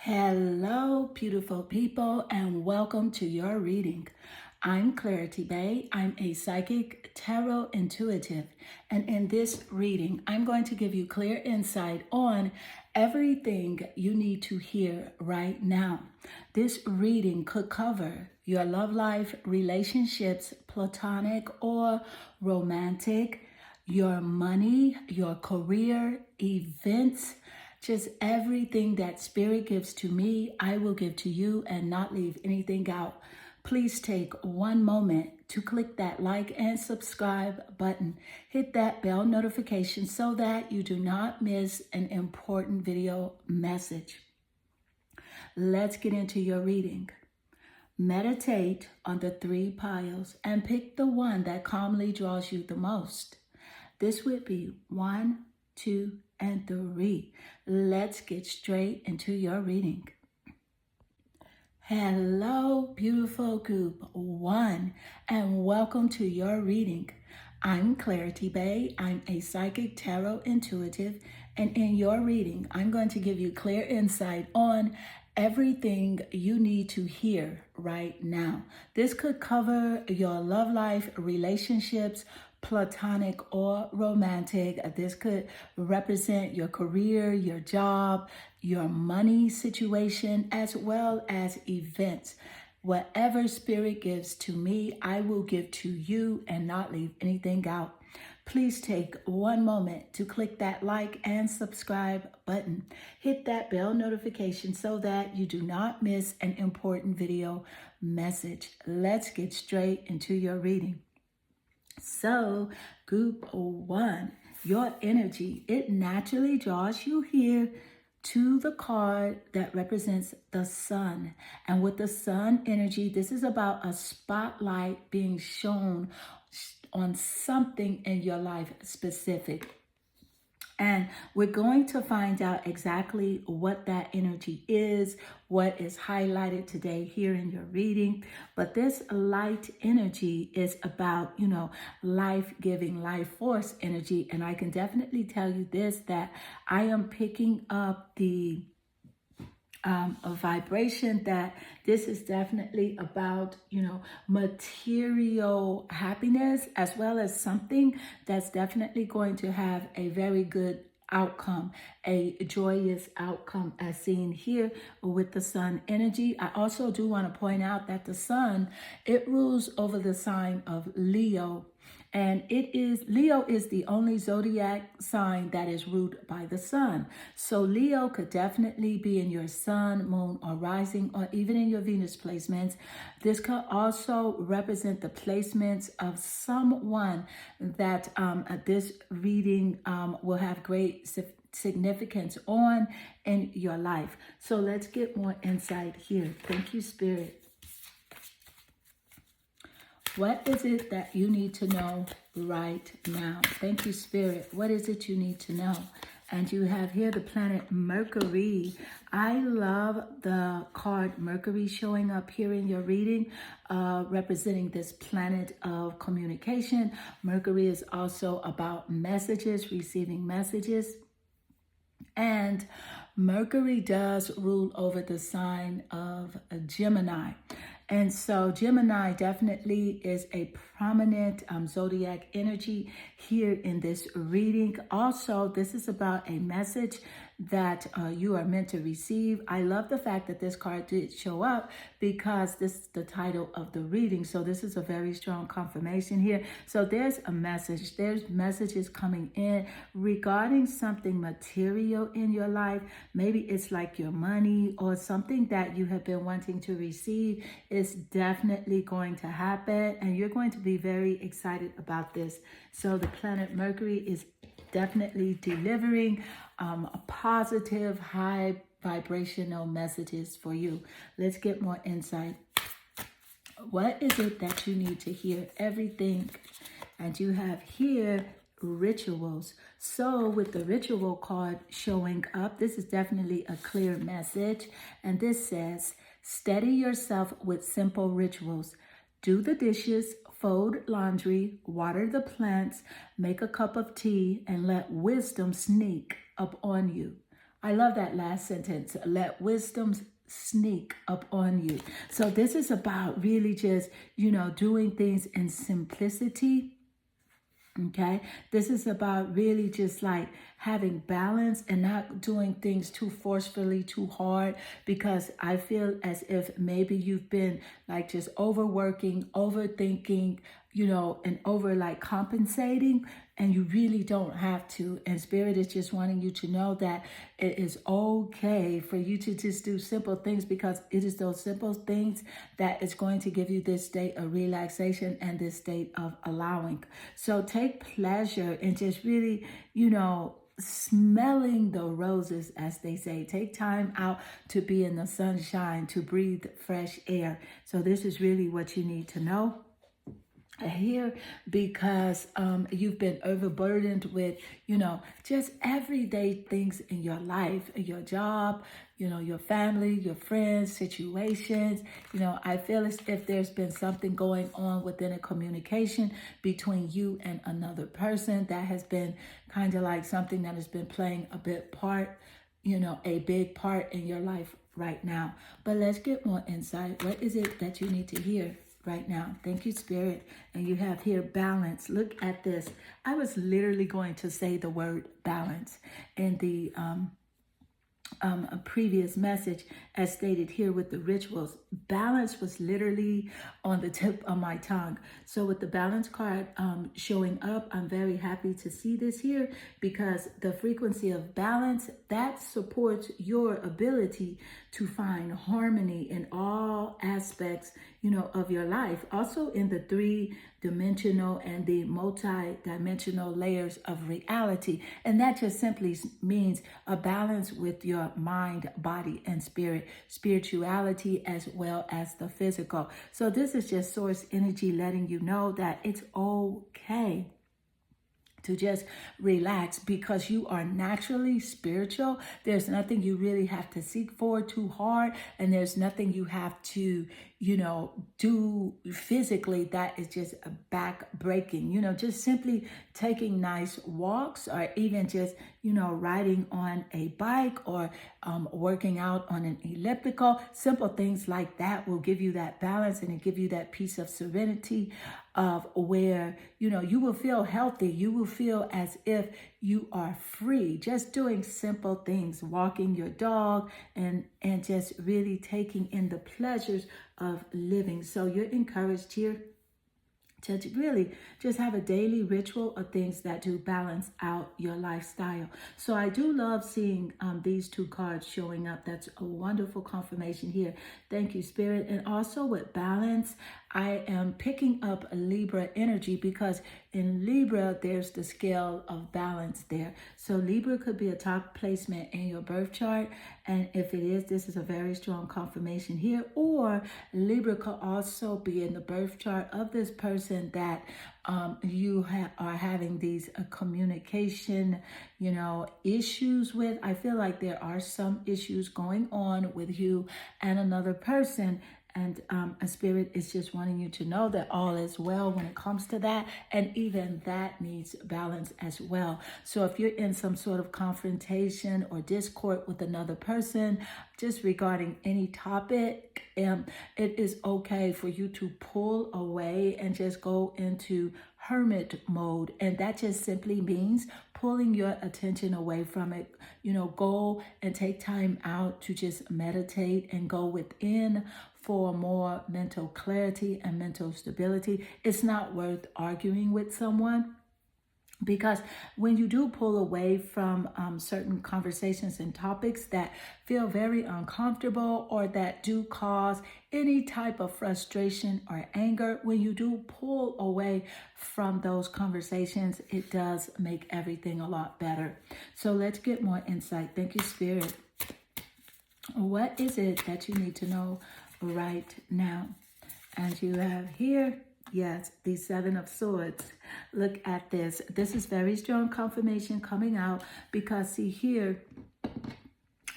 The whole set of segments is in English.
Hello, beautiful people, and welcome to your reading. I'm Clarity Bay. I'm a psychic tarot intuitive, and in this reading, I'm going to give you clear insight on everything you need to hear right now. This reading could cover your love life, relationships, platonic or romantic, your money, your career, events, just everything that Spirit gives to me, I will give to you and not leave anything out. Please take one moment to click that like and subscribe button. Hit that bell notification so that you do not miss an important video message. Let's get into your reading. Meditate on the three piles and pick the one that calmly draws you the most. This would be 1, 2, and 3. Let's get straight into your reading. Hello, beautiful group 1, and welcome to your reading. I'm Clarity Bay. I'm a psychic tarot intuitive, and in your reading, I'm going to give you clear insight on everything you need to hear right now. This could cover your love life, relationships, platonic or romantic. This could represent your career, your job, your money situation, as well as events. Whatever Spirit gives to me, I will give to you and not leave anything out. Please take one moment to click that like and subscribe button. Hit that bell notification so that you do not miss an important video message. Let's get straight into your reading. So, group 1, your energy, it naturally draws you here to the card that represents the sun. And with the sun energy, this is about a spotlight being shown on something in your life specific. And we're going to find out exactly what that energy is, what is highlighted today here in your reading. But this light energy is about, life-giving, life force energy. And I can definitely tell you this, that I am picking up a vibration that this is definitely about, material happiness, as well as something that's definitely going to have a very good outcome, a joyous outcome as seen here with the sun energy. I also do want to point out that the sun, it rules over the sign of Leo. And Leo is the only zodiac sign that is ruled by the sun. So Leo could definitely be in your sun, moon, or rising, or even in your Venus placements. This could also represent the placements of someone that this reading will have great significance on in your life. So let's get more insight here. Thank you, Spirit. What is it that you need to know right now? Thank you, Spirit. What is it you need to know? And you have here the planet Mercury. I love the card Mercury showing up here in your reading, representing this planet of communication. Mercury is also about messages, receiving messages. And Mercury does rule over the sign of Gemini. And so Gemini definitely is a prominent zodiac energy here in this reading. Also, this is about a message that you are meant to receive. I love the fact that this card did show up because this is the title of the reading. So this is a very strong confirmation here. So there's a message. There's messages coming in regarding something material in your life. Maybe it's like your money or something that you have been wanting to receive is definitely going to happen. And you're going to be very excited about this. So the planet Mercury is definitely delivering a positive, high vibrational messages for you. Let's get more insight. What is it that you need to hear? Everything. And you have here rituals. So with the ritual card showing up, this is definitely a clear message. And this says, steady yourself with simple rituals. Do the dishes, fold laundry, water the plants, make a cup of tea, and let wisdom sneak up on you. I love that last sentence. Let wisdom sneak up on you. So this is about really just, doing things in simplicity. Okay, this is about really just like having balance and not doing things too forcefully, too hard, because I feel as if maybe you've been like just overworking, overthinking, and over like compensating, and you really don't have to. And Spirit is just wanting you to know that it is okay for you to just do simple things, because it is those simple things that is going to give you this state of relaxation and this state of allowing. So take pleasure in just really, smelling the roses, as they say. Take time out to be in the sunshine, to breathe fresh air. So this is really what you need to know here, because you've been overburdened with, just everyday things in your life, your job, your family, your friends, situations. I feel as if there's been something going on within a communication between you and another person that has been kind of like something that has been playing a big part in your life right now. But let's get more insight. What is it that you need to hear right now? Thank you, Spirit. And you have here balance. Look at this. I was literally going to say the word balance in the a previous message, as stated here with the rituals. Balance was literally on the tip of my tongue. So with the balance card showing up, I'm very happy to see this here, because the frequency of balance, that supports your ability to find harmony in all aspects, of your life. Also in the 3-dimensional and the multi-dimensional layers of reality. And that just simply means a balance with your mind, body, and spirit, spirituality, as well as the physical. So this is just source energy letting you know that it's okay to just relax, because you are naturally spiritual. There's nothing you really have to seek for too hard, and there's nothing you have to, do physically that is just back breaking. Just simply taking nice walks, or even just, riding on a bike, or working out on an elliptical. Simple things like that will give you that balance, and it give you that peace of serenity of where, you will feel healthy. You will feel as if you are free, just doing simple things, walking your dog, and just really taking in the pleasures of living. So you're encouraged here to really just have a daily ritual of things that do balance out your lifestyle. So I do love seeing these two cards showing up. That's a wonderful confirmation here. Thank you, Spirit. And also with balance, I am picking up Libra energy, because in Libra, there's the scale of balance there. So Libra could be a top placement in your birth chart. And if it is, this is a very strong confirmation here. Or Libra could also be in the birth chart of this person that you are having these communication, issues with. I feel like there are some issues going on with you and another person. And a Spirit is just wanting you to know that all is well when it comes to that. And even that needs balance as well. So if you're in some sort of confrontation or discord with another person, just regarding any topic, it is okay for you to pull away and just go into hermit mode. And that just simply means pulling your attention away from it. Go and take time out to just meditate and go within for more mental clarity and mental stability. It's not worth arguing with someone, because when you do pull away from certain conversations and topics that feel very uncomfortable, or that do cause any type of frustration or anger, when you do pull away from those conversations, it does make everything a lot better. So let's get more insight. Thank you, Spirit. What is it that you need to know right now? And you have here, yes, the 7 of Swords. Look at this. This is very strong confirmation coming out, because see here,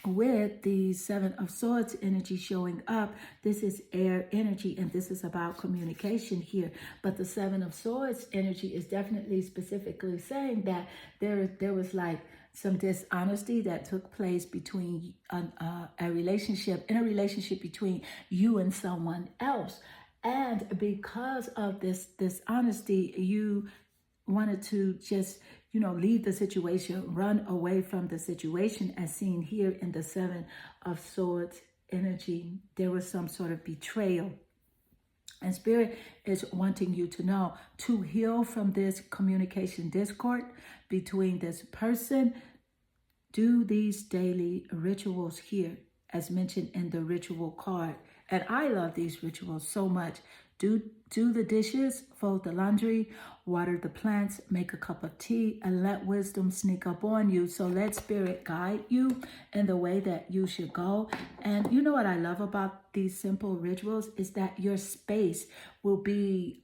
with the 7 of Swords energy showing up, this is air energy, and this is about communication here. But the 7 of Swords energy is definitely specifically saying that there was like some dishonesty that took place between a relationship, in a relationship between you and someone else. And because of this dishonesty, you wanted to just, leave the situation, run away from the situation, as seen here in the Seven of Swords energy. There was some sort of betrayal. And Spirit is wanting you to know, to heal from this communication discord between this person, do these daily rituals here, as mentioned in the ritual card. And I love these rituals so much. Do the dishes, fold the laundry, water the plants, make a cup of tea, and let wisdom sneak up on you. So let Spirit guide you in the way that you should go. And you know what I love about these simple rituals is that your space will be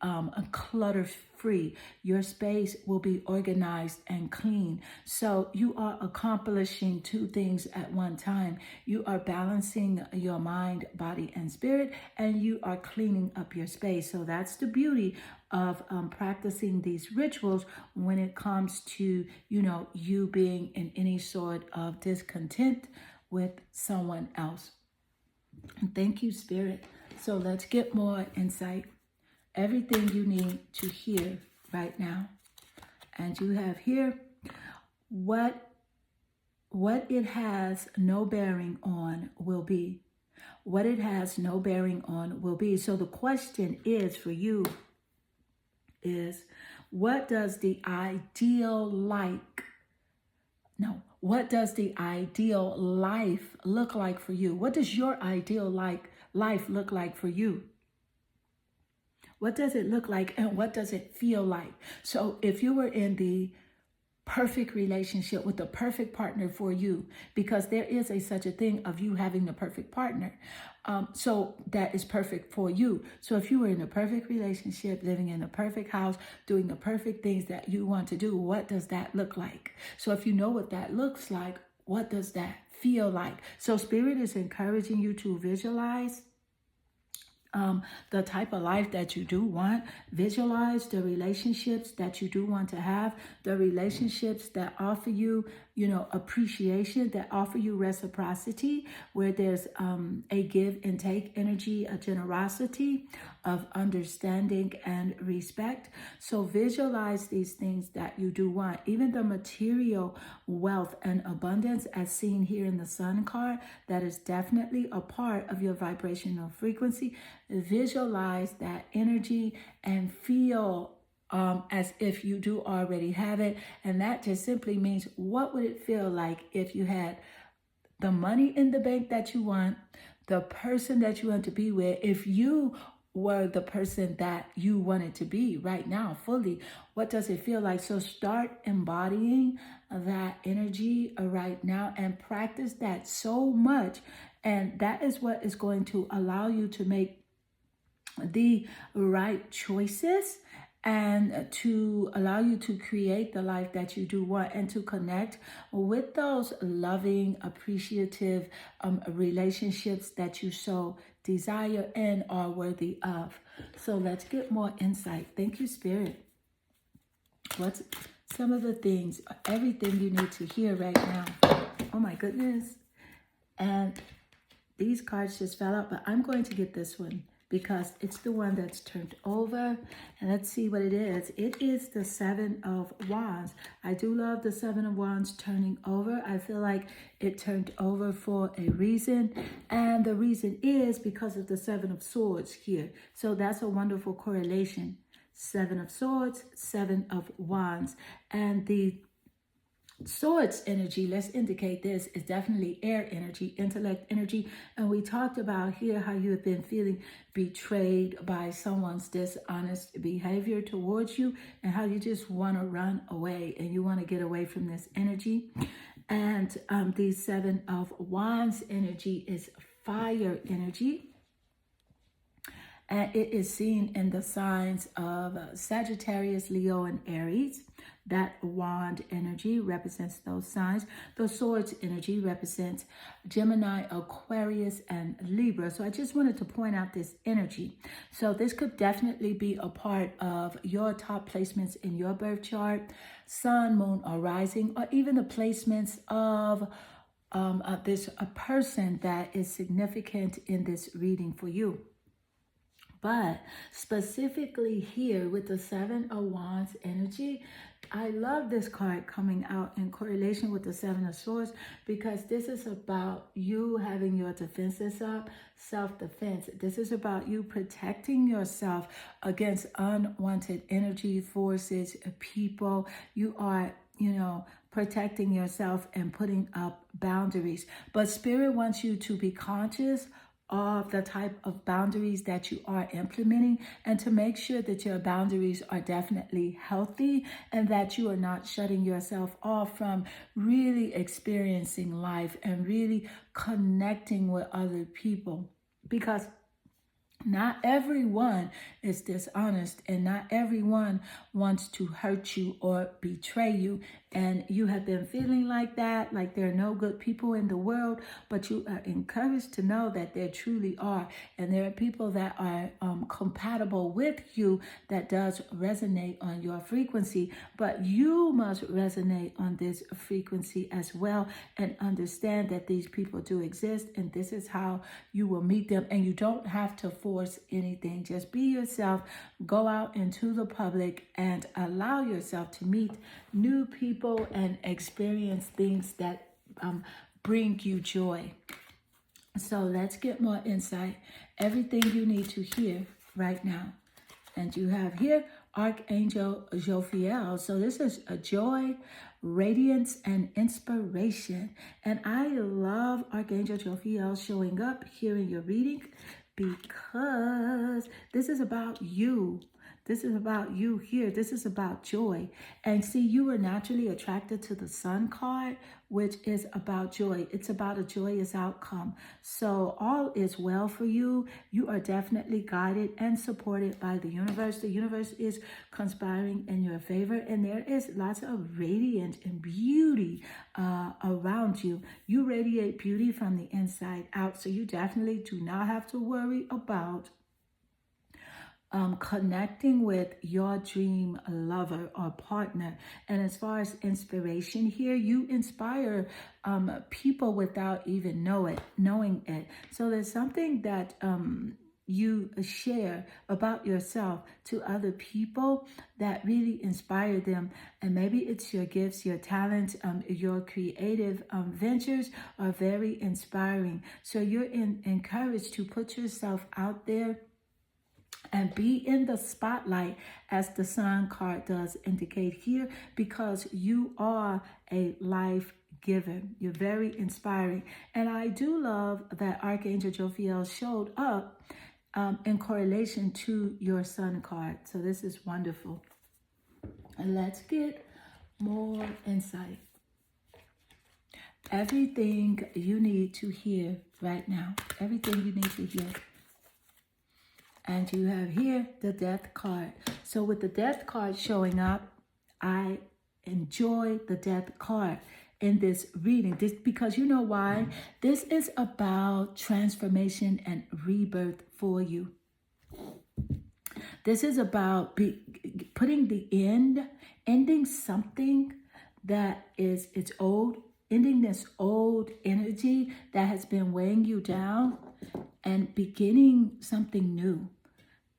clutter-free. Your space will be organized and clean. So you are accomplishing two things at one time. You are balancing your mind, body, and spirit, and you are cleaning up your space. So that's the beauty of practicing these rituals when it comes to, you being in any sort of discontent with someone else. And thank you, Spirit. So let's get more insight. Everything you need to hear right now. And you have here what it has no bearing on will be. What it has no bearing on will be. So the question is for you is, what does the ideal what does the ideal life look like for you? What does your ideal life look like for you? What does it look like and what does it feel like? So if you were in the perfect relationship with the perfect partner for you, because there is such a thing of you having the perfect partner. So that is perfect for you. So if you were in a perfect relationship, living in a perfect house, doing the perfect things that you want to do, what does that look like? So if you know what that looks like, what does that feel like? So Spirit is encouraging you to visualize the type of life that you do want. Visualize the relationships that you do want to have, the relationships that offer you, appreciation, that offer you reciprocity, where there's a give and take energy, a generosity of understanding and respect. So visualize these things that you do want, even the material wealth and abundance as seen here in the Sun card. That is definitely a part of your vibrational frequency. Visualize that energy and feel as if you do already have it. And that just simply means, what would it feel like if you had the money in the bank that you want, the person that you want to be with, if you were the person that you wanted to be right now fully? What does it feel like? So start embodying that energy right now and practice that so much. And that is what is going to allow you to make the right choices and to allow you to create the life that you do want, and to connect with those loving, appreciative relationships that you so desire and are worthy of. So let's get more insight. Thank you, Spirit. What's some of the things, everything you need to hear right now? Oh my goodness. And these cards just fell out, but I'm going to get this one because it's the one that's turned over. And let's see what it is. It is the Seven of Wands. I do love the Seven of Wands turning over. I feel like it turned over for a reason. And the reason is because of the Seven of Swords here. So that's a wonderful correlation. Seven of Swords, Seven of Wands. And the Swords energy, let's indicate this, is definitely air energy, intellect energy. And we talked about here how you have been feeling betrayed by someone's dishonest behavior towards you, and how you just want to run away and you want to get away from this energy. And the Seven of Wands energy is fire energy. And it is seen in the signs of Sagittarius, Leo, and Aries. That wand energy represents those signs. The swords energy represents Gemini, Aquarius, and Libra. So I just wanted to point out this energy. So this could definitely be a part of your top placements in your birth chart, sun, moon, or rising, or even the placements of a person that is significant in this reading for you. But specifically here with the Seven of Wands energy, I love this card coming out in correlation with the Seven of Swords, because this is about you having your defenses up, self-defense. This is about you protecting yourself against unwanted energy, forces, people. You are, protecting yourself and putting up boundaries. But Spirit wants you to be conscious of the type of boundaries that you are implementing, and to make sure that your boundaries are definitely healthy and that you are not shutting yourself off from really experiencing life and really connecting with other people. Because not everyone is dishonest, and not everyone wants to hurt you or betray you. And you have been feeling like that, like there are no good people in the world, but you are encouraged to know that there truly are. And there are people that are compatible with you, that does resonate on your frequency, but you must resonate on this frequency as well, and understand that these people do exist, and this is how you will meet them. And you don't have to force anything. Just be yourself, go out into the public, and allow yourself to meet new people and experience things that bring you joy. So let's get more insight. Everything you need to hear right now. And you have here Archangel Jophiel. So this is a joy, radiance, and inspiration. And I love Archangel Jophiel showing up here in your reading, because this is about you. This is about you here. This is about joy. And see, you are naturally attracted to the Sun card, which is about joy. It's about a joyous outcome. So all is well for you. You are definitely guided and supported by the universe. The universe is conspiring in your favor, and there is lots of radiance and beauty around you. You radiate beauty from the inside out. So you definitely do not have to worry about connecting with your dream lover or partner. And as far as inspiration here, you inspire people without even knowing it. So there's something that you share about yourself to other people that really inspire them. And maybe it's your gifts, your talents, your creative ventures are very inspiring. So you're encouraged to put yourself out there and be in the spotlight, as the Sun card does indicate here, because you are a life giver. You're very inspiring. And I do love that Archangel Jophiel showed up in correlation to your Sun card. So this is wonderful. And let's get more insight. Everything you need to hear right now. Everything you need to hear. And you have here the Death card. So with the Death card showing up, I enjoy the Death card in this reading. This, because you know why? This is about transformation and rebirth for you. This is about putting the ending something that is it's old, ending this old energy that has been weighing you down, and beginning something new.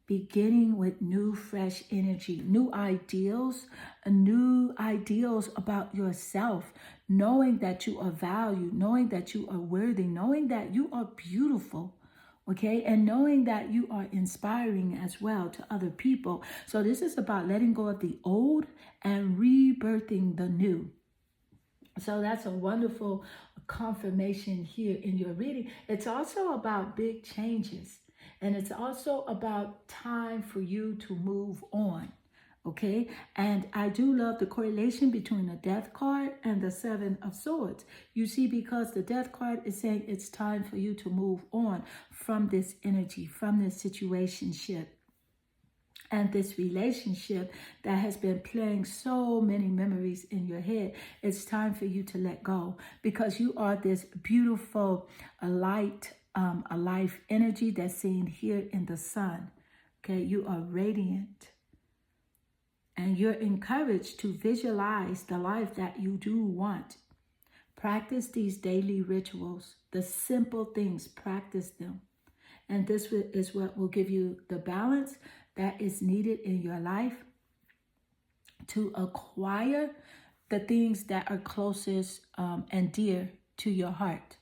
Beginning with new, fresh energy, new ideals about yourself, knowing that you are valued, knowing that you are worthy, knowing that you are beautiful, okay? And knowing that you are inspiring as well to other people. So this is about letting go of the old and rebirthing the new. So that's a wonderful confirmation here in your reading. It's also about big changes. And it's also about time for you to move on, okay? And I do love the correlation between the Death card and the Seven of Swords. You see, because the Death card is saying it's time for you to move on from this energy, from this situationship. And this relationship that has been playing so many memories in your head, it's time for you to let go, because you are this beautiful light, a life energy that's seen here in the sun. Okay, you are radiant. And you're encouraged to visualize the life that you do want. Practice these daily rituals, the simple things, practice them. And this is what will give you the balance that is needed in your life to acquire the things that are closest and dear to your heart.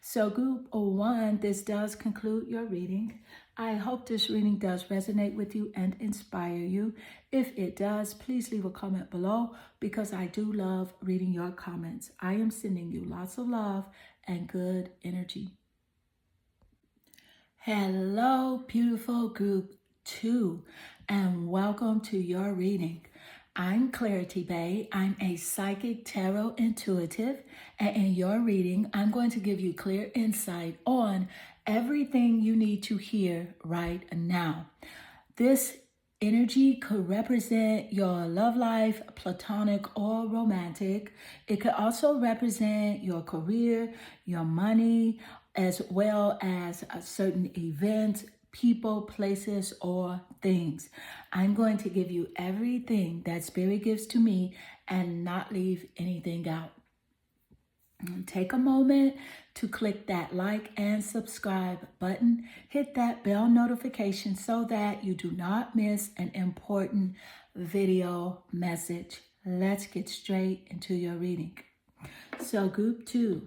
So group 1, this does conclude your reading. I hope this reading does resonate with you and inspire you. If it does, please leave a comment below, because I do love reading your comments. I am sending you lots of love and good energy. Hello, beautiful group 2, and welcome to your reading. I'm Clarity Bay. I'm a psychic tarot intuitive, and in your reading, I'm going to give you clear insight on everything you need to hear right now. This energy could represent your love life, platonic or romantic. It could also represent your career, your money, as well as certain events, people, places, or things. I'm going to give you everything that Spirit gives to me and not leave anything out. Take a moment to click that like and subscribe button. Hit that bell notification so that you do not miss an important video message. Let's get straight into your reading. So group 2,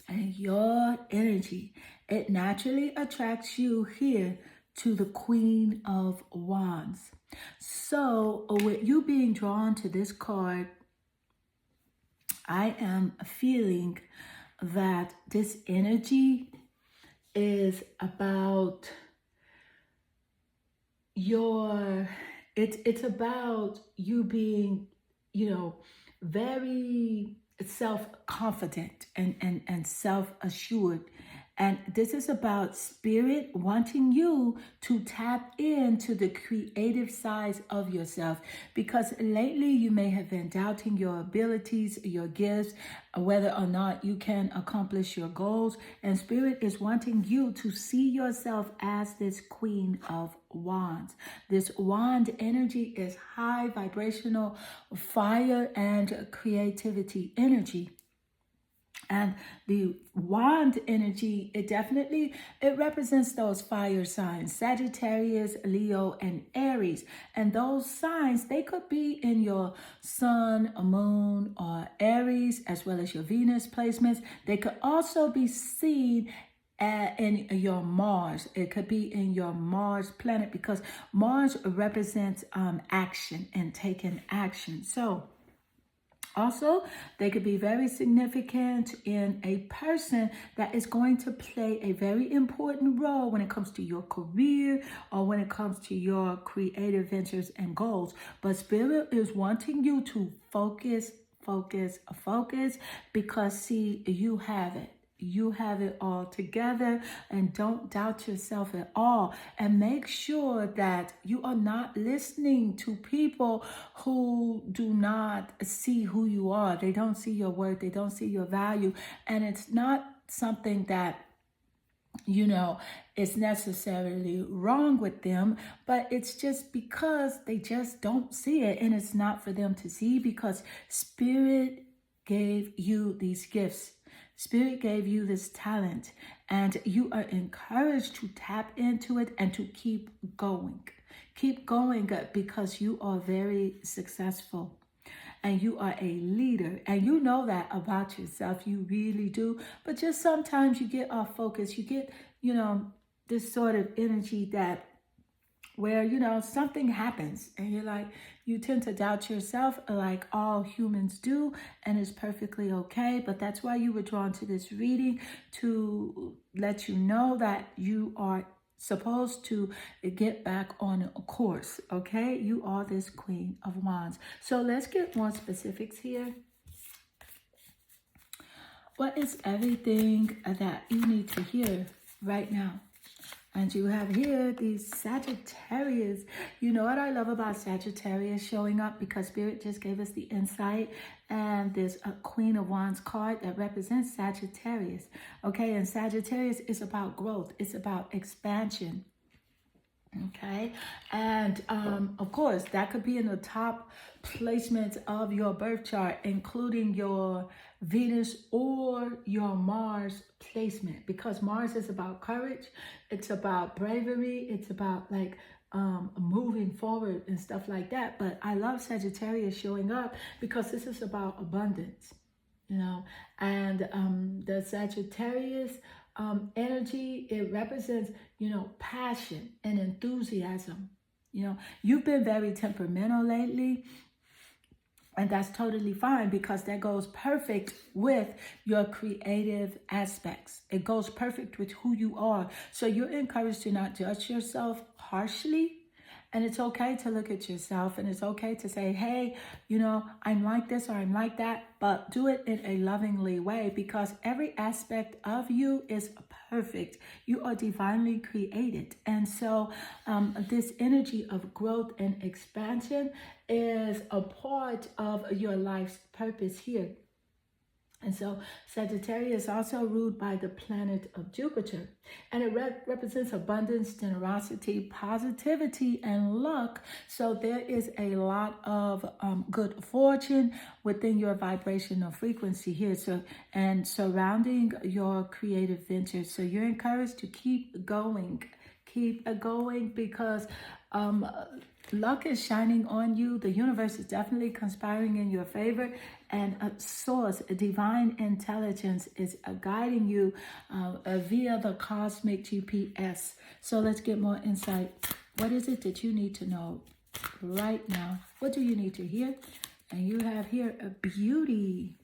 and your energy, it naturally attracts you here to the Queen of Wands. So with you being drawn to this card, I am feeling that this energy is about it's about you being, very self-confident and self-assured. And this is about Spirit wanting you to tap into the creative side of yourself, because lately you may have been doubting your abilities, your gifts, whether or not you can accomplish your goals. And Spirit is wanting you to see yourself as this Queen of Wands. This wand energy is high vibrational fire and creativity energy. And the wand energy, it represents those fire signs, Sagittarius, Leo, and Aries. And those signs, they could be in your sun, moon, or Aries, as well as your Venus placements. They could also be seen in your Mars. It could be in your Mars planet, because Mars represents action and taking action. So also, they could be very significant in a person that is going to play a very important role when it comes to your career or when it comes to your creative ventures and goals. But Spirit is wanting you to focus, because see, you have it. You have it all together, and don't doubt yourself at all. And make sure that you are not listening to people who do not see who you are. They don't see your worth. They don't see your value. And it's not something that is necessarily wrong with them, but it's just because they just don't see it, and it's not for them to see, because Spirit gave you these gifts. Spirit gave you this talent, and you are encouraged to tap into it and to keep going. Keep going, because you are very successful and you are a leader, and you know that about yourself. You really do. But just sometimes you get off focus. You get, this sort of energy that where, something happens and you tend to doubt yourself, like all humans do, and it's perfectly okay. But that's why you were drawn to this reading, to let you know that you are supposed to get back on a course, okay? You are this Queen of Wands. So let's get more specifics here. What is everything that you need to hear right now? And you have here these Sagittarius. You know what I love about Sagittarius showing up, because Spirit just gave us the insight. And there's a Queen of Wands card that represents Sagittarius. Okay, and Sagittarius is about growth. It's about expansion. Okay, and of course, that could be in the top placements of your birth chart, including your Venus or your Mars placement, because Mars is about courage, it's about bravery, it's about like moving forward and stuff like that. But I love Sagittarius showing up because this is about abundance, you know, and the Sagittarius energy, it represents, you know, passion and enthusiasm. You know, you've been very temperamental lately, and that's totally fine, because that goes perfect with your creative aspects. It goes perfect with who you are. So you're encouraged to not judge yourself harshly. And it's okay to look at yourself, and it's okay to say, hey, you know, I'm like this or I'm like that, but do it in a lovingly way, because every aspect of you is perfect. You are divinely created. And so this energy of growth and expansion is a part of your life's purpose here. And so Sagittarius is also ruled by the planet of Jupiter, and it represents abundance, generosity, positivity, and luck. So there is a lot of good fortune within your vibrational frequency here, so and surrounding your creative ventures. So you're encouraged to keep going, because luck is shining on you. The universe is definitely conspiring in your favor, and a source, a divine intelligence is guiding you via the cosmic GPS. So let's get more insight. What is it that you need to know right now? What do you need to hear? And you have here a beauty.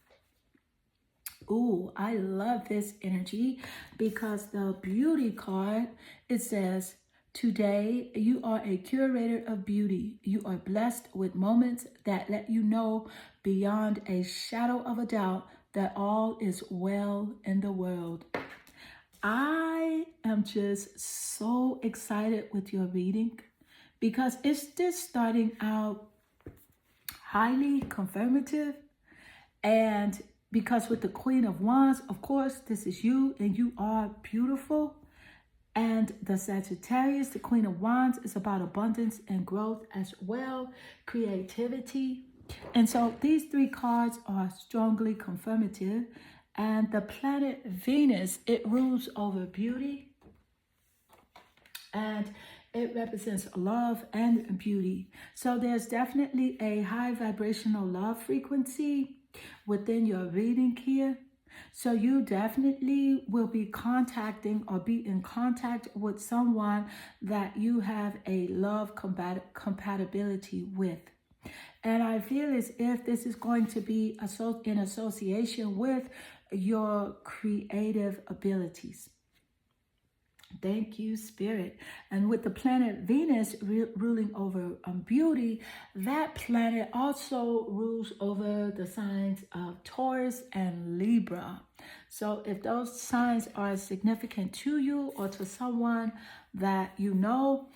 Ooh, I love this energy, because the beauty card, it says, today, you are a curator of beauty. You are blessed with moments that let you know beyond a shadow of a doubt that all is well in the world. I am just so excited with your reading, because it's just starting out highly confirmative. And because with the Queen of Wands, of course, this is you, and you are beautiful. And the Sagittarius, the Queen of Wands, is about abundance and growth as well, creativity. And so these three cards are strongly confirmative. And the planet Venus, it rules over beauty, and it represents love and beauty. So there's definitely a high vibrational love frequency within your reading here. So you definitely will be contacting or be in contact with someone that you have a love compatibility with. And I feel as if this is going to be in association with your creative abilities. Thank you, Spirit. And with the planet Venus ruling over beauty, that planet also rules over the signs of Taurus and Libra. So if those signs are significant to you or to someone that you know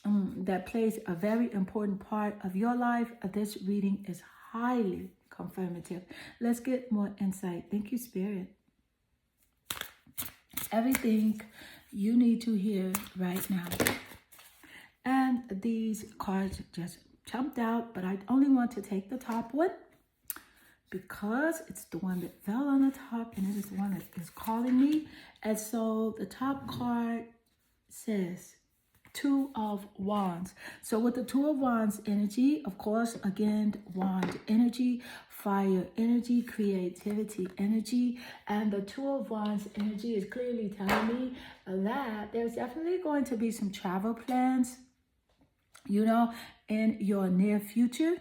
that plays a very important part of your life, this reading is highly confirmative. Let's get more insight. Thank you, Spirit. Everything you need to hear right now. And these cards just jumped out, but I only want to take the top one because it's the one that fell on the top, and it is the one that is calling me. And so the top card says Two of Wands. So with the Two of Wands energy, of course, again, wand energy, fire energy, creativity energy, and the Two of Wands energy is clearly telling me that there's definitely going to be some travel plans, you know, in your near future.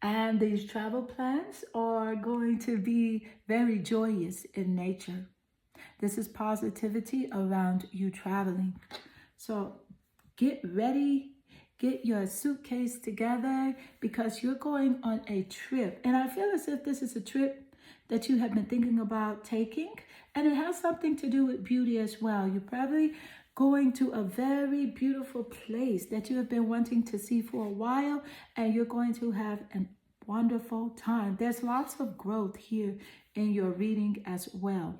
And these travel plans are going to be very joyous in nature. This is positivity around you traveling. So get ready, get your suitcase together, because you're going on a trip. And I feel as if this is a trip that you have been thinking about taking, and it has something to do with beauty as well. You're probably going to a very beautiful place that you have been wanting to see for a while, and you're going to have a wonderful time. There's lots of growth here in your reading as well.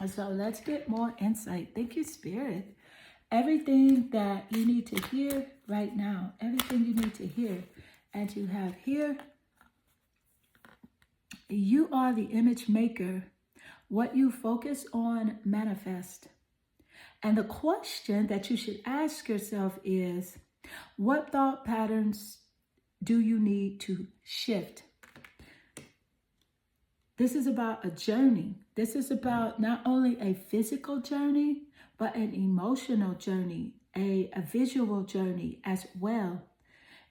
So let's get more insight. Thank you, Spirit. Everything that you need to hear right now, everything you need to hear, and you have here, you are the image maker. What you focus on manifest. And the question that you should ask yourself is, what thought patterns do you need to shift? This is about a journey. This is about not only a physical journey, but an emotional journey, a visual journey as well.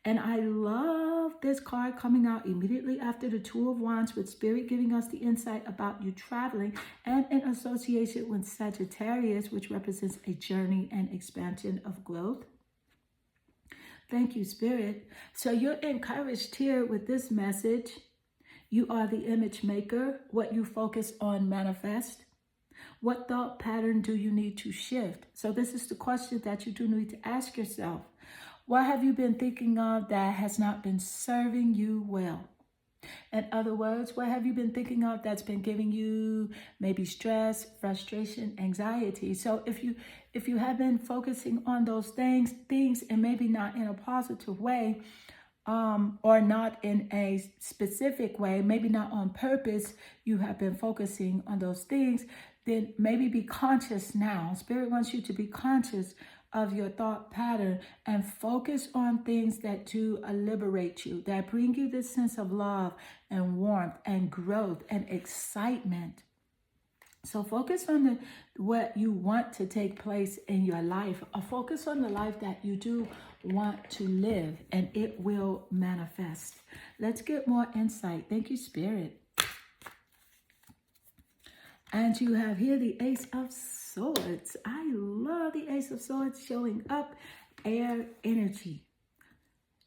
And I love this card coming out immediately after the Two of Wands, with Spirit giving us the insight about you traveling, and in association with Sagittarius, which represents a journey and expansion of growth. Thank you, Spirit. So you're encouraged here with this message. You are the image maker. What you focus on manifest. What thought pattern do you need to shift? So this is the question that you do need to ask yourself. What have you been thinking of that has not been serving you well? In other words, what have you been thinking of that's been giving you maybe stress, frustration, anxiety? So if you have been focusing on those things and maybe not in a positive way, or not in a specific way, maybe not on purpose, you have been focusing on those things, then maybe be conscious now. Spirit wants you to be conscious of your thought pattern and focus on things that do liberate you, that bring you this sense of love and warmth and growth and excitement. So focus on what you want to take place in your life, or focus on the life that you do want to live, and it will manifest. Let's get more insight. Thank you, Spirit. And you have here the Ace of Swords. I love the Ace of Swords showing up. Air energy,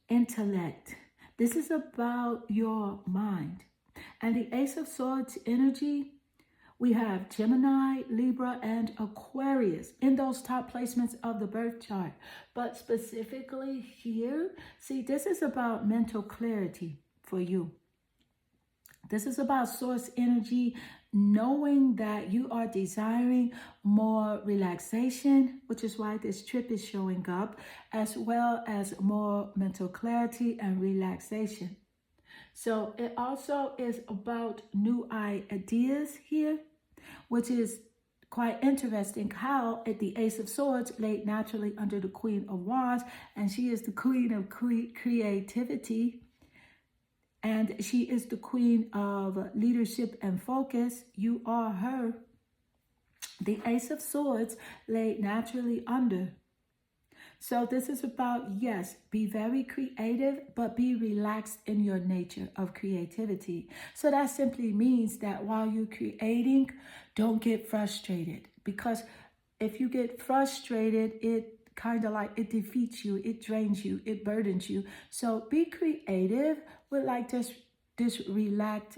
intellect. This is about your mind. And the Ace of Swords energy, we have Gemini, Libra, and Aquarius in those top placements of the birth chart. But specifically here, see, this is about mental clarity for you. This is about source energy, knowing that you are desiring more relaxation, which is why this trip is showing up, as well as more mental clarity and relaxation. So it also is about new ideas here, which is quite interesting how the Ace of Swords laid naturally under the Queen of Wands, and she is the Queen of creativity. And she is the queen of leadership and focus. You are her. The Ace of Swords laid naturally under. So this is about, yes, be very creative, but be relaxed in your nature of creativity. So that simply means that while you're creating, don't get frustrated. Because if you get frustrated, it kind of like it defeats you, it drains you, it burdens you. So be creative with like this relaxed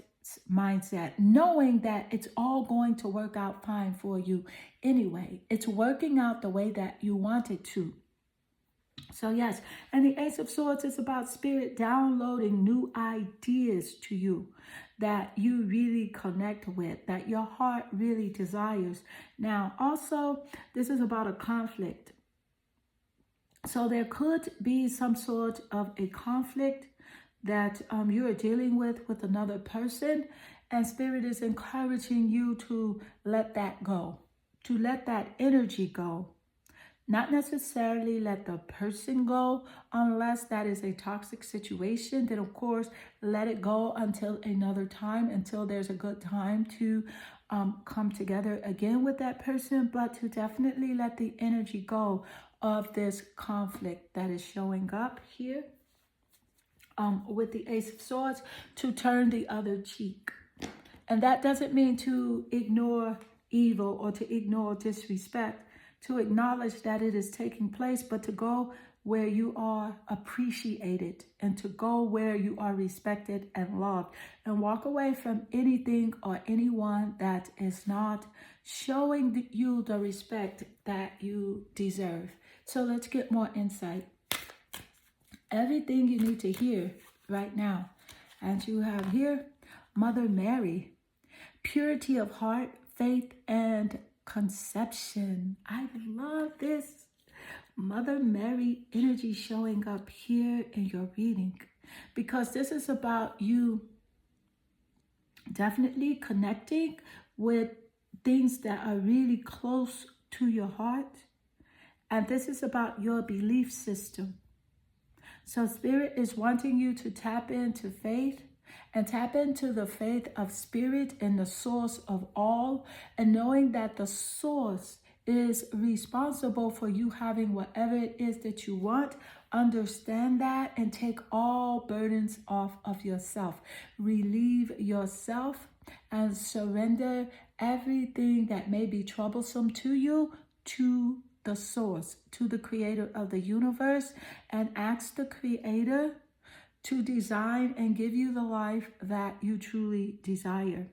mindset, knowing that it's all going to work out fine for you anyway. It's working out the way that you want it to. So yes, and the Ace of Swords is about Spirit downloading new ideas to you that you really connect with, that your heart really desires. Now, also, this is about a conflict. So there could be some sort of a conflict that you are dealing with another person, and Spirit is encouraging you to let that go, to let that energy go. Not necessarily let the person go unless that is a toxic situation. Then, of course, let it go until another time, until there's a good time to come together again with that person. But to definitely let the energy go of this conflict that is showing up here with the Ace of Swords, to turn the other cheek. And that doesn't mean to ignore evil or to ignore disrespect, to acknowledge that it is taking place, but to go where you are appreciated and to go where you are respected and loved, and walk away from anything or anyone that is not showing you the respect that you deserve. So let's get more insight. Everything you need to hear right now. And you have here Mother Mary, purity of heart, faith, and conception. I love this Mother Mary energy showing up here in your reading, because this is about you definitely connecting with things that are really close to your heart. And this is about your belief system. So Spirit is wanting you to tap into faith, and tap into the faith of Spirit in the source of all, and knowing that the source is responsible for you having whatever it is that you want. Understand that and take all burdens off of yourself. Relieve yourself and surrender everything that may be troublesome to you to the source, to the creator of the universe, and ask the creator to design and give you the life that you truly desire.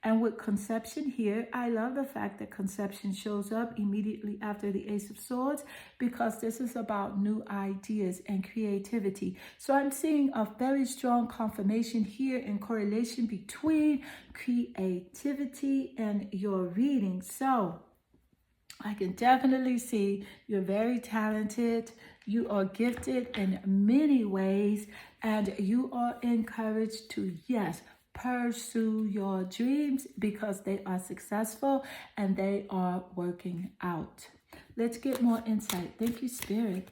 And with conception here, I love the fact that conception shows up immediately after the Ace of Swords, because this is about new ideas and creativity. So I'm seeing a very strong confirmation here in correlation between creativity and your reading. So I can definitely see you're very talented. You are gifted in many ways, and you are encouraged to, yes, pursue your dreams, because they are successful and they are working out. Let's get more insight. Thank you, Spirit.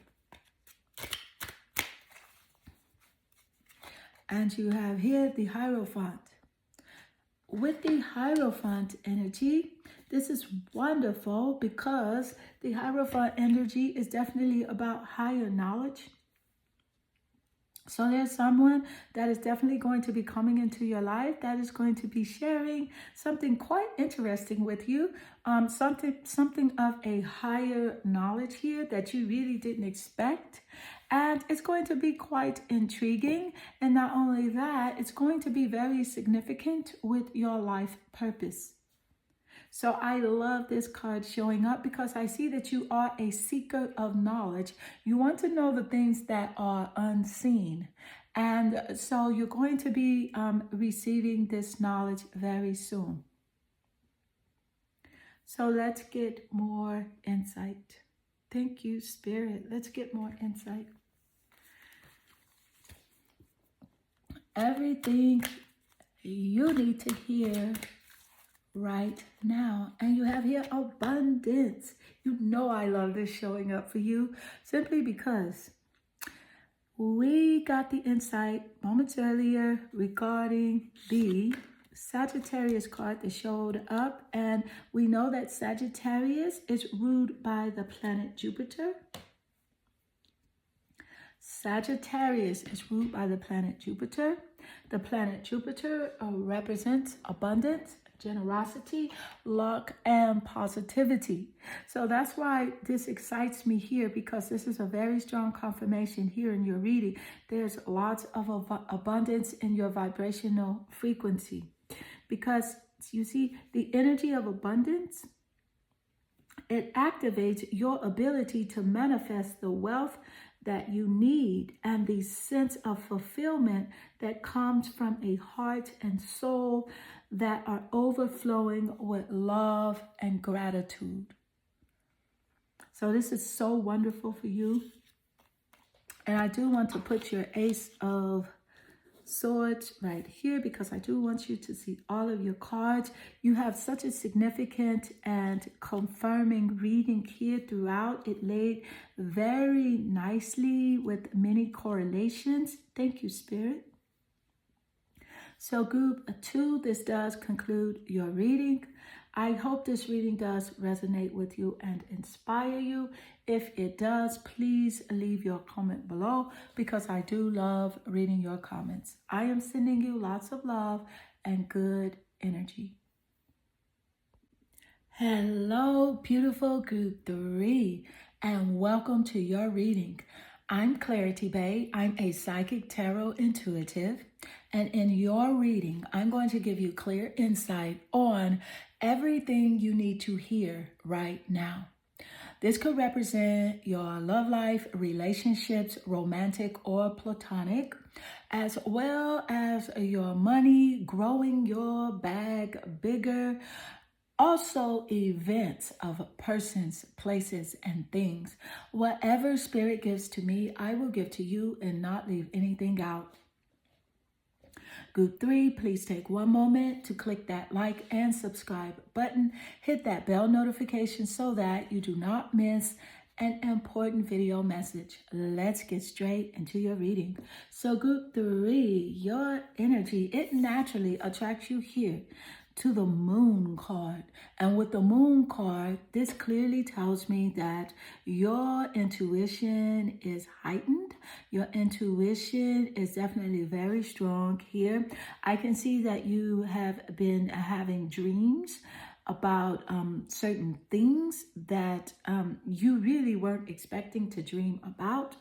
And you have here the Hierophant. With the Hierophant energy, this is wonderful, because the Hierophant energy is definitely about higher knowledge. So there's someone that is definitely going to be coming into your life that is going to be sharing something quite interesting with you. Something of a higher knowledge here that you really didn't expect. And it's going to be quite intriguing. And not only that, it's going to be very significant with your life purpose. So I love this card showing up, because I see that you are a seeker of knowledge. You want to know the things that are unseen. And so you're going to be receiving this knowledge very soon. So let's get more insight. Thank you, Spirit. Let's get more insight. Everything you need to hear right now. And you have here abundance. You know I love this showing up for you, simply because we got the insight moments earlier regarding the Sagittarius card that showed up, and we know that Sagittarius is ruled by the planet Jupiter. Sagittarius is ruled by the planet Jupiter. The planet Jupiter represents abundance, generosity, luck, and positivity. So that's why this excites me here, because this is a very strong confirmation here in your reading. There's lots of abundance in your vibrational frequency, because you see the energy of abundance, it activates your ability to manifest the wealth that you need and the sense of fulfillment that comes from a heart and soul that are overflowing with love and gratitude. So this is so wonderful for you. And I do want to put your Ace of Swords right here, because I do want you to see all of your cards. You have such a significant and confirming reading here throughout. It laid very nicely with many correlations. Thank you, Spirit. So group 2, this does conclude your reading. I hope this reading does resonate with you and inspire you. If it does, please leave your comment below, because I do love reading your comments. I am sending you lots of love and good energy. Hello, beautiful group 3, and welcome to your reading. I'm Clarity Bay. I'm a psychic tarot intuitive. And in your reading, I'm going to give you clear insight on everything you need to hear right now. This could represent your love life, relationships, romantic or platonic, as well as your money, growing your bag bigger, also events of persons, places, and things. Whatever Spirit gives to me, I will give to you and not leave anything out. Group 3, please take one moment to click that like and subscribe button. Hit that bell notification so that you do not miss an important video message. Let's get straight into your reading. So Group 3, your energy, it naturally attracts you here to the Moon card. And with the Moon card, this clearly tells me that your intuition is heightened. Your intuition is definitely very strong here. I can see that you have been having dreams about certain things that you really weren't expecting to dream about,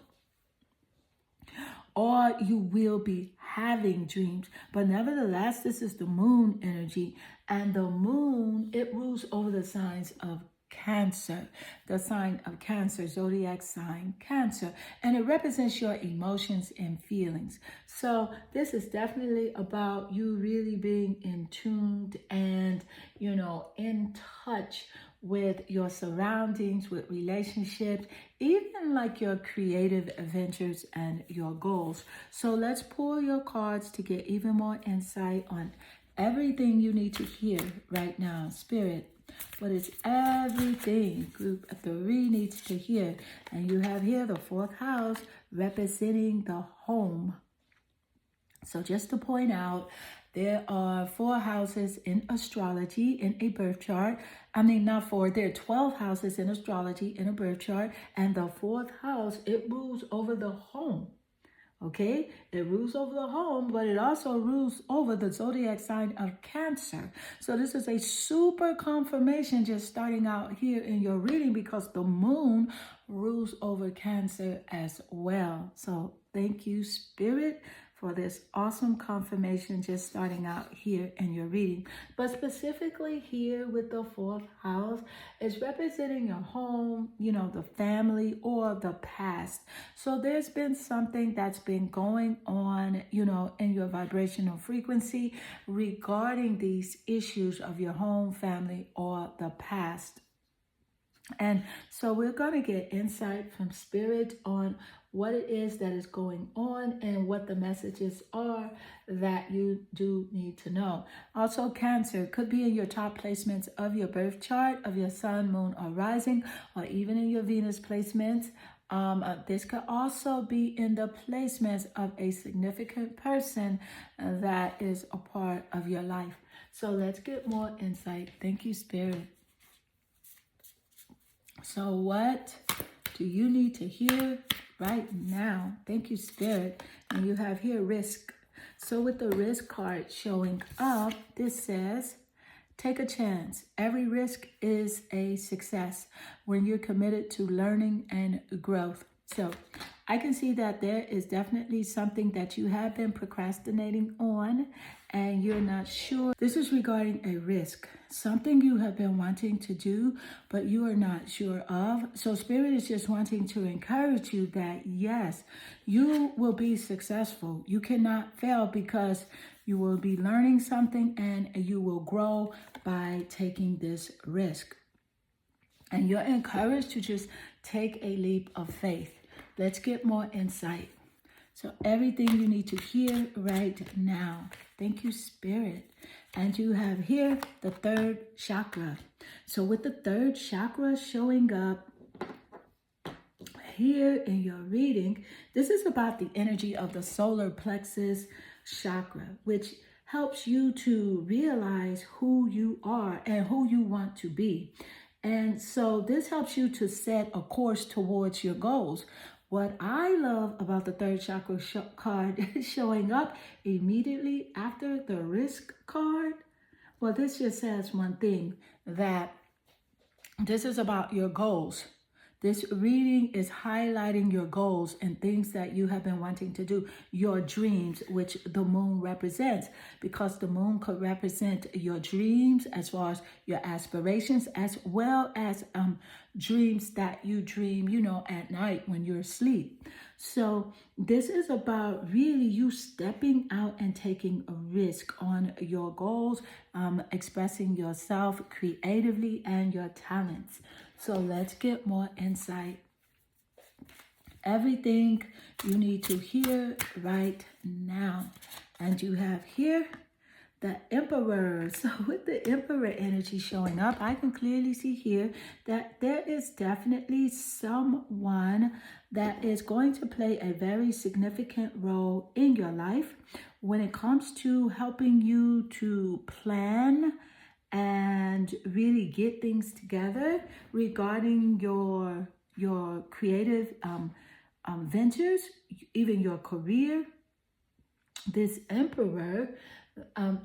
or you will be having dreams. But nevertheless, this is the Moon energy, and the Moon, it rules over the signs of Cancer, the sign of Cancer, zodiac sign Cancer, and it represents your emotions and feelings. So this is definitely about you really being in tuned and, in touch with your surroundings, with relationships, even like your creative adventures and your goals. So let's pull your cards to get even more insight on everything you need to hear right now. Spirit, what is everything Group 3 needs to hear? And you have here the 4th house representing the home. So just to point out, there are 4 houses in astrology in a birth chart. I mean, not 4, there are 12 houses in astrology in a birth chart. And the 4th house, it rules over the home. Okay, it rules over the home, but it also rules over the zodiac sign of Cancer. So this is a super confirmation just starting out here in your reading, because the Moon rules over Cancer as well. So thank you, Spirit, for this awesome confirmation just starting out here in your reading. But specifically here with the 4th house, is representing your home, the family, or the past. So there's been something that's been going on, in your vibrational frequency regarding these issues of your home, family, or the past. And so we're going to get insight from Spirit on what it is that is going on and what the messages are that you do need to know. Also, Cancer could be in your top placements of your birth chart, of your sun, moon, or rising, or even in your Venus placements. This could also be in the placements of a significant person that is a part of your life. So let's get more insight. Thank you, Spirit. So what do you need to hear right now? Thank you, Spirit. And you have here risk. So with the risk card showing up, this says, take a chance. Every risk is a success when you're committed to learning and growth. So I can see that there is definitely something that you have been procrastinating on and you're not sure. This is regarding a risk, something you have been wanting to do, but you are not sure of. So Spirit is just wanting to encourage you that, yes, you will be successful. You cannot fail because you will be learning something and you will grow by taking this risk. And you're encouraged to just take a leap of faith. Let's get more insight. So everything you need to hear right now. Thank you, Spirit. And you have here the 3rd chakra. So with the 3rd chakra showing up here in your reading, this is about the energy of the solar plexus chakra, which helps you to realize who you are and who you want to be. And so this helps you to set a course towards your goals. What I love about the 3rd chakra card showing up immediately after the risk card, well, this just says one thing, that this is about your goals. This reading is highlighting your goals and things that you have been wanting to do, your dreams, which the moon represents, because the moon could represent your dreams as far as your aspirations, as well as dreams that you dream, at night when you're asleep. So this is about really you stepping out and taking a risk on your goals, expressing yourself creatively and your talents. So let's get more insight. Everything you need to hear right now. And you have here the Emperor. So with the Emperor energy showing up, I can clearly see here that there is definitely someone that is going to play a very significant role in your life when it comes to helping you to plan and really get things together regarding your creative ventures, even your career. This Emperor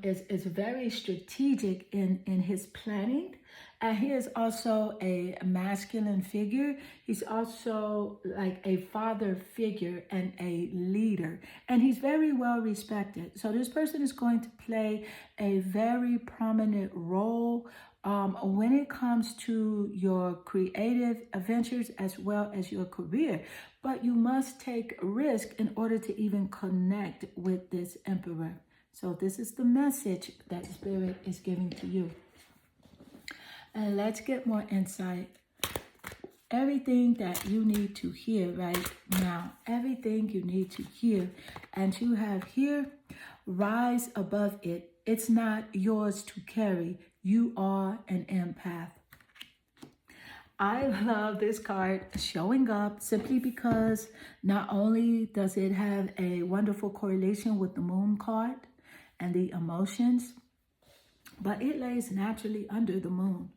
is very strategic in his planning, and he is also a masculine figure. He's also like a father figure and a leader, and he's very well respected. So this person is going to play a very prominent role when it comes to your creative adventures as well as your career. But you must take risk in order to even connect with this Emperor. So this is the message that Spirit is giving to you. And let's get more insight. Everything that you need to hear right now. Everything you need to hear. And you have here, rise above it. It's not yours to carry. You are an empath. I love this card showing up simply because not only does it have a wonderful correlation with the moon card and the emotions, but it lays naturally under the moon.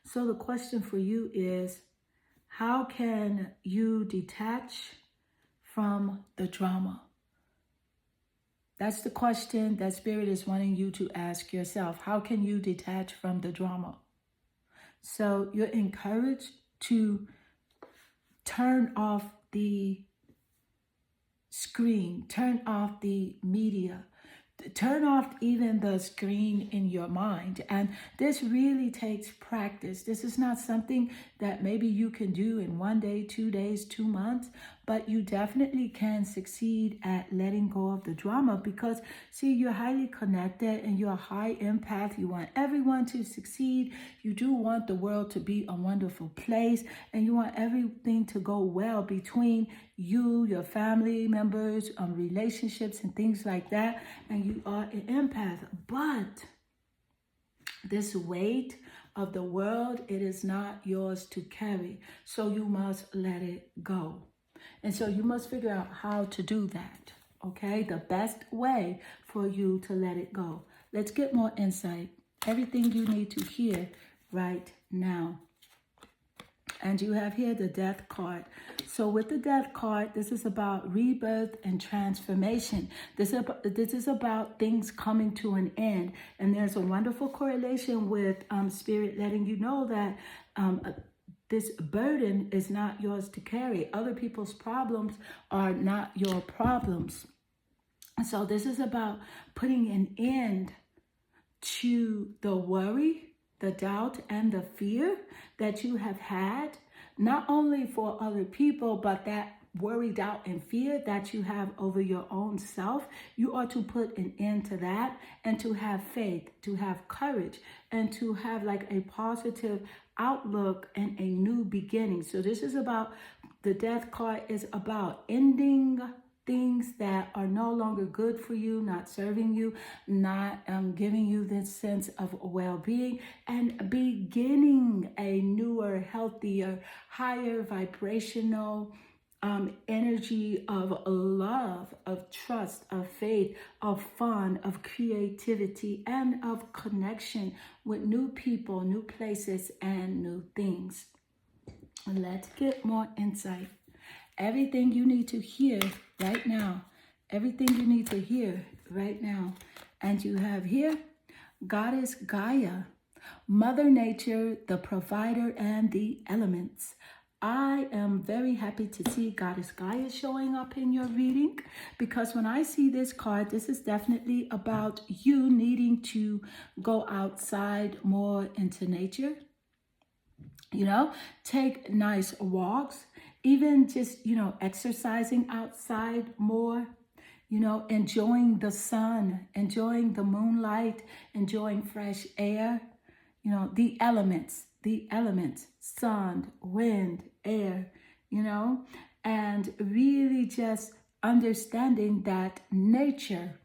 So the question for you is, how can you detach from the drama? That's the question that Spirit is wanting you to ask yourself. How can you detach from the drama? So you're encouraged to turn off the screen, turn off the media, turn off even the screen in your mind. And this really takes practice. This is not something that maybe you can do in 1 day, 2 days, 2 months, but you definitely can succeed at letting go of the drama because, see, you're highly connected and you're a high empath. You want everyone to succeed. You do want the world to be a wonderful place, and you want everything to go well between you, your family members, relationships, and things like that. And you are an empath. But this weight of the world, it is not yours to carry. So you must let it go. And so you must figure out how to do that, okay? The best way for you to let it go. Let's get more insight. Everything you need to hear right now. And you have here the Death card. So with the Death card, this is about rebirth and transformation. This is about things coming to an end. And there's a wonderful correlation with Spirit letting you know that this burden is not yours to carry. Other people's problems are not your problems. So this is about putting an end to the worry, the doubt, and the fear that you have had, not only for other people, but that worry, doubt, and fear that you have over your own self. You are to put an end to that and to have faith, to have courage, and to have like a positive outlook and a new beginning. So this is about, the Death card is about ending things that are no longer good for you, not serving you, not giving you this sense of well-being, and beginning a newer, healthier, higher vibrational energy of love, of trust, of faith, of fun, of creativity, and of connection with new people, new places, and new things. Let's get more insight. Everything you need to hear right now. Everything you need to hear right now. And you have here, Goddess Gaia, Mother Nature, the provider, and the elements. I am very happy to see Goddess Gaia showing up in your reading, because when I see this card, this is definitely about you needing to go outside more into nature. You know, take nice walks, even just, you know, exercising outside more, you know, enjoying the sun, enjoying the moonlight, enjoying fresh air, you know, the elements, sun, wind, air, you know, and really just understanding that nature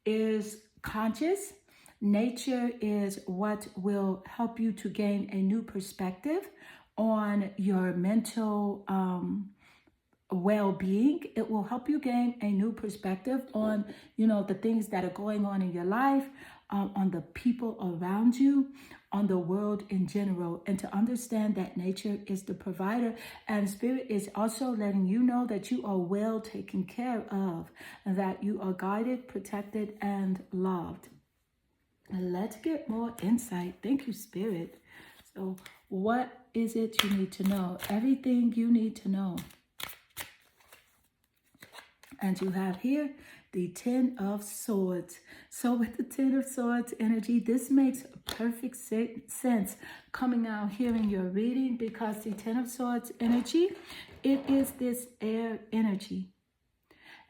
is conscious. Nature is what will help you to gain a new perspective on your mental well-being. It will help you gain a new perspective on, you know, the things that are going on in your life, on the people around you, on the world in general, and to understand that nature is the provider, and spirit is also letting you know that you are well taken care of, and that you are guided, protected, and loved. And let's get more insight. Thank you, Spirit. So what is it you need to know? Everything you need to know. And you have here the Ten of Swords. So with the Ten of Swords energy, this makes perfect sense coming out here in your reading, because the Ten of Swords energy, it is this air energy.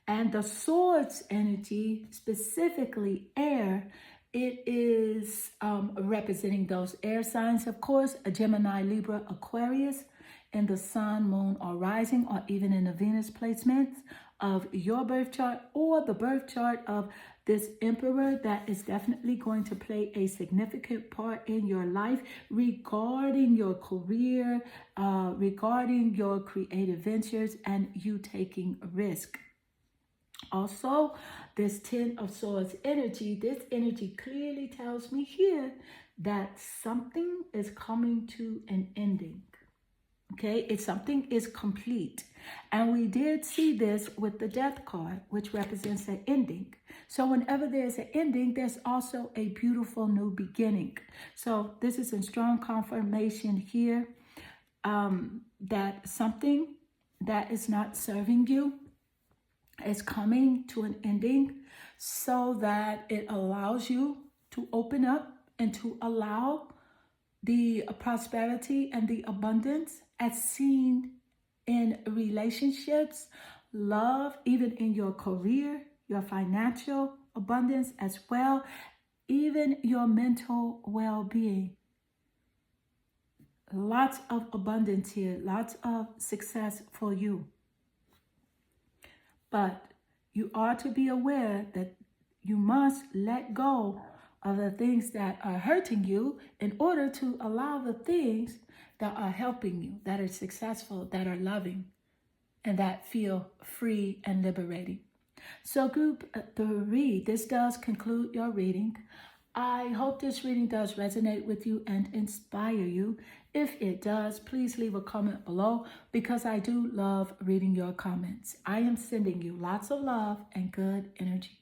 And the Swords energy, specifically air, it is representing those air signs, of course, a Gemini, Libra, Aquarius, in the sun, moon, or rising, or even in the Venus placements of your birth chart, or the birth chart of this emperor that is definitely going to play a significant part in your life regarding your career, regarding your creative ventures, and you taking risk. Also, this Ten of Swords energy, this energy clearly tells me here that something is coming to an ending. Okay, it's something is complete. And we did see this with the Death card, which represents an ending. So whenever there's an ending, there's also a beautiful new beginning. So this is a strong confirmation here that something that is not serving you is coming to an ending, so that it allows you to open up and to allow the prosperity and the abundance as seen in relationships, love, even in your career, your financial abundance as well, even your mental well-being. Lots of abundance here, lots of success for you. But you are to be aware that you must let go of the things that are hurting you in order to allow the things that are helping you, that are successful, that are loving, and that feel free and liberating. So group 3, this does conclude your reading. I hope this reading does resonate with you and inspire you. If it does, please leave a comment below, because I do love reading your comments. I am sending you lots of love and good energy.